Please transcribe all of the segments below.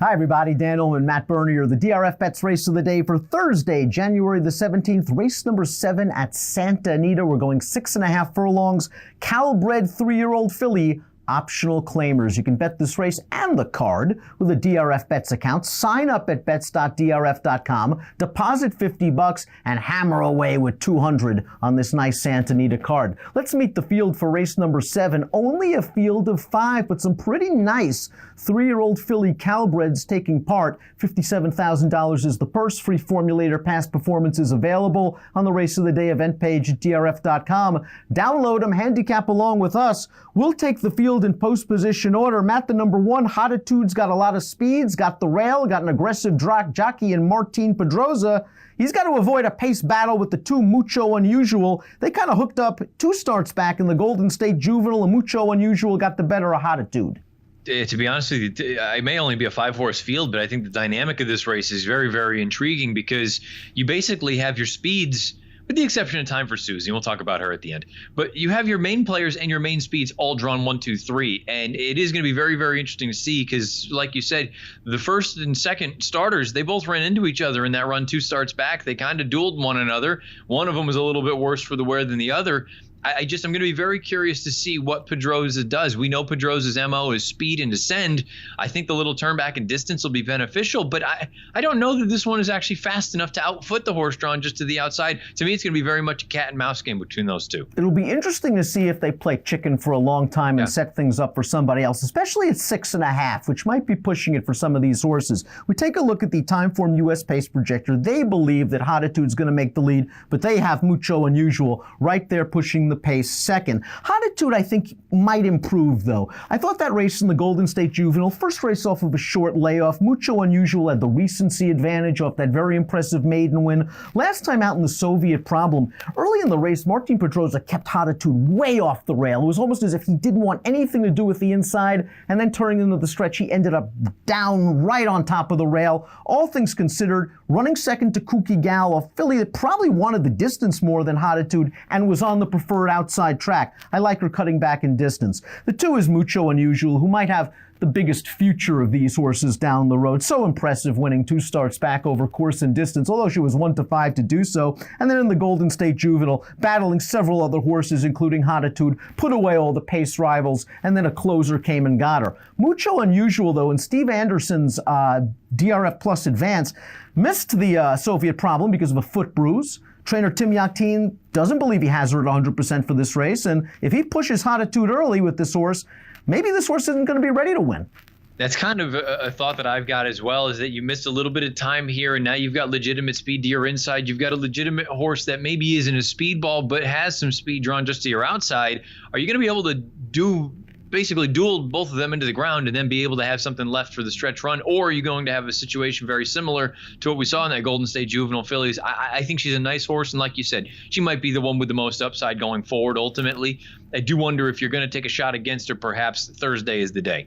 Hi, everybody. Dan Illman, Matt Bernier, the DRFBets race of the day for Thursday, January the 17th, race number 7 at Santa Anita. We're going 6.5 furlongs, Cal-bred 3-year-old filly, optional claimers. You can bet this race and the card with a DRFBets account. Sign up at bets.drf.com, deposit $50, and hammer away with $200 on this nice Santa Anita card. Let's meet the field for race number 7. Only a field of 5, but some pretty nice 3-year-old filly Cal-breds taking part. $57,000 is the purse. Free formulator past performances available on the race of the day event page at drf.com. Download them, handicap along with us. We'll take the field in post position order. Matt, the number 1, Hottitude's got a lot of speeds, got the rail, got an aggressive jockey in Martin Pedroza. He's got to avoid a pace battle with the 2 Mucho Unusual. They kind of hooked up 2 starts back in the Golden State Juvenile, and Mucho Unusual got the better of Hottitude. To be honest with you, I may only be a 5-horse field, but I think the dynamic of this race is very, very intriguing because you basically have your speeds, with the exception of Time for Susie. We'll talk about her at the end. But you have your main players and your main speeds all drawn 1, 2, 3. And it is going to be very, very interesting to see because, like you said, the first and second starters, they both ran into each other in that run 2 starts back. They kind of dueled one another. One of them was a little bit worse for the wear than the other. I'm going to be very curious to see what Pedroza does. We know Pedroza's MO is speed and descend. I think the little turn back and distance will be beneficial, but I don't know that this one is actually fast enough to outfoot the horse drawn just to the outside. To me, it's going to be very much a cat and mouse game between those two. It'll be interesting to see if they play chicken for a long time and set things up for somebody else, especially at 6.5, which might be pushing it for some of these horses. We take a look at the Timeform US Pace Projector. They believe that Hottitude's going to make the lead, but they have Mucho Unusual right there pushing the pace second. Hottitude, I think, might improve, though. I thought that race in the Golden State Juvenile, first race off of a short layoff. Mucho Unusual had the recency advantage off that very impressive maiden win. Last time out in the Soviet Problem, early in the race, Martin Pedroza kept Hottitude way off the rail. It was almost as if he didn't want anything to do with the inside, and then turning into the stretch, he ended up down right on top of the rail. All things considered, running second to Kooky Gal, a filly that probably wanted the distance more than Hottitude and was on the preferred outside track. I like her cutting back in distance. The 2 is Mucho Unusual, who might have the biggest future of these horses down the road. So impressive, winning 2 starts back over course and distance, although she was 1-5 to do so. And then in the Golden State Juvenile, battling several other horses, including Hottitude, put away all the pace rivals, and then a closer came and got her. Mucho Unusual, though, in Steve Anderson's DRF Plus Advance, missed the Soviet Problem because of a foot bruise. Trainer Tim Yakteen doesn't believe he has her at 100% for this race, and if he pushes Hottitude early with this horse, maybe this horse isn't going to be ready to win. That's kind of a thought that I've got as well, is that you missed a little bit of time here, and now you've got legitimate speed to your inside. You've got a legitimate horse that maybe isn't a speedball, but has some speed drawn just to your outside. Are you going to be able to basically duel both of them into the ground and then be able to have something left for the stretch run? Or are you going to have a situation very similar to what we saw in that Golden State Juvenile fillies? I think she's a nice horse, and like you said, she might be the one with the most upside going forward ultimately. I do wonder if you're going to take a shot against her, perhaps Thursday is the day.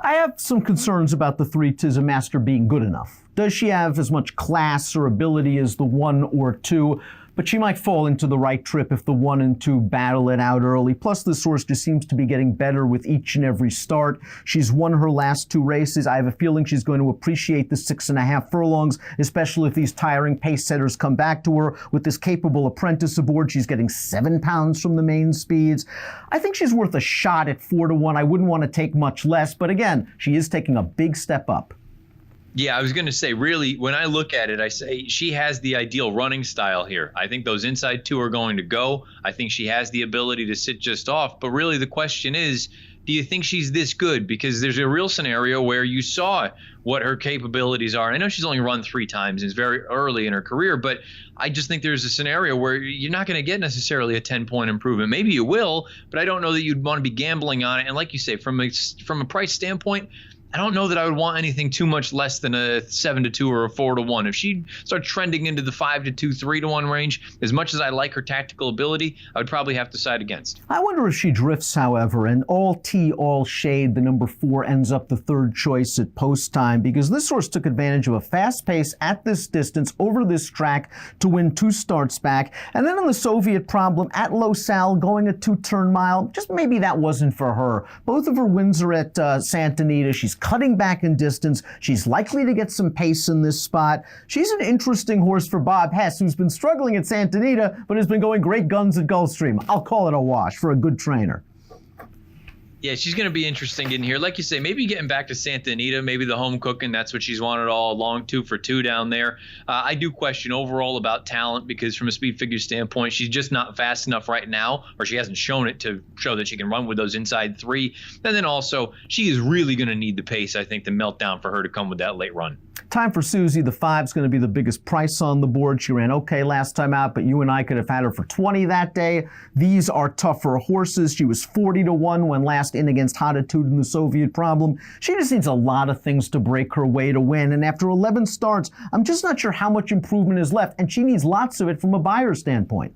I have some concerns about the 3 Tis a Master being good enough. Does she have as much class or ability as the 1 or 2? But she might fall into the right trip if the 1 and 2 battle it out early. Plus, this horse just seems to be getting better with each and every start. She's won her last 2 races. I have a feeling she's going to appreciate the 6.5 furlongs, especially if these tiring pace setters come back to her. With this capable apprentice aboard, she's getting 7 pounds from the main speeds. I think she's worth a shot at 4-1. I wouldn't want to take much less, but again, she is taking a big step up. Yeah, I was going to say, really, when I look at it, I say she has the ideal running style here. I think those inside 2 are going to go. I think she has the ability to sit just off. But really the question is, do you think she's this good? Because there's a real scenario where you saw what her capabilities are. I know she's only run 3 times and it's very early in her career, but I just think there's a scenario where you're not going to get necessarily a 10-point improvement. Maybe you will, but I don't know that you'd want to be gambling on it. And like you say, from a price standpoint, I don't know that I would want anything too much less than a 7-2 or a 4-1. If she starts trending into the 5-2, 3-1 range, as much as I like her tactical ability, I would probably have to side against. I wonder if she drifts, however, and all tea, all shade, the number 4 ends up the 3rd choice at post time, because this horse took advantage of a fast pace at this distance over this track to win 2 starts back. And then in the Soviet Problem at Losal, going a 2-turn mile, just maybe that wasn't for her. Both of her wins are at Santa Anita. She's cutting back in distance. She's likely to get some pace in this spot. She's an interesting horse for Bob Hess, who's been struggling at Santa Anita, but has been going great guns at Gulfstream. I'll call it a wash for a good trainer. Yeah, she's going to be interesting in here. Like you say, maybe getting back to Santa Anita, maybe the home cooking. That's what she's wanted all along, 2 for 2 down there. I do question overall about talent because from a speed figure standpoint, she's just not fast enough right now, or she hasn't shown it to show that she can run with those inside 3. And then also, she is really going to need the pace, I think, the meltdown for her to come with that late run. Time for Susie. The 5's going to be the biggest price on the board. She ran okay last time out, but you and I could have had her for 20 that day. These are tougher horses. She was 40 to 1 when last in against Hatitude in the Soviet Problem. She just needs a lot of things to break her way to win. And after 11 starts, I'm just not sure how much improvement is left. And she needs lots of it from a buyer standpoint.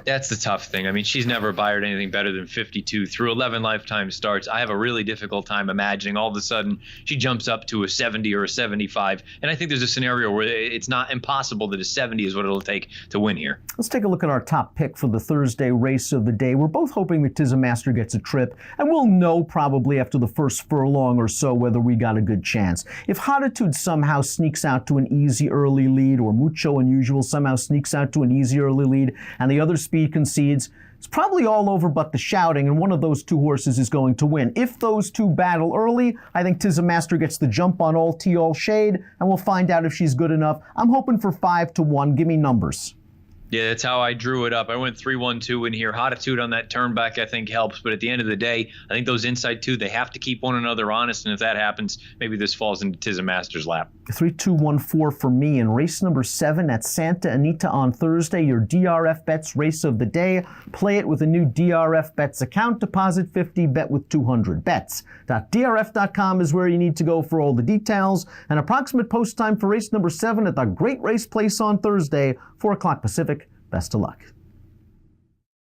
That's the tough thing. I mean, she's never buyed anything better than 52 through 11 lifetime starts. I have a really difficult time imagining all of a sudden she jumps up to a 70 or a 75. And I think there's a scenario where it's not impossible that a 70 is what it'll take to win here. Let's take a look at our top pick for the Thursday race of the day. We're both hoping that Tizamaster gets a trip, and we'll know probably after the first furlong or so whether we got a good chance. If Hatitude somehow sneaks out to an easy early lead, or Mucho Unusual somehow sneaks out to an easy early lead, and the other speed concedes, it's probably all over but the shouting, and one of those 2 horses is going to win. If those 2 battle early, I think Tizamaster gets the jump on All Tea, All Shade, and we'll find out if she's good enough. I'm hoping for 5 to 1. Give me numbers. Yeah, that's how I drew it up. I went 3-1-2 in here. Hatitude on that turn back, I think, helps. But at the end of the day, I think those inside 2, they have to keep one another honest. And if that happens, maybe this falls into Tizamaster's lap. 3-2-1-4 for me in race number 7 at Santa Anita on Thursday. Your DRFBets race of the day. Play it with a new DRFBets account. Deposit 50, bet with 200. Bets.drf.com is where you need to go for all the details. An approximate post time for race number 7 at the Great Race Place on Thursday, 4 o'clock Pacific. Best of luck.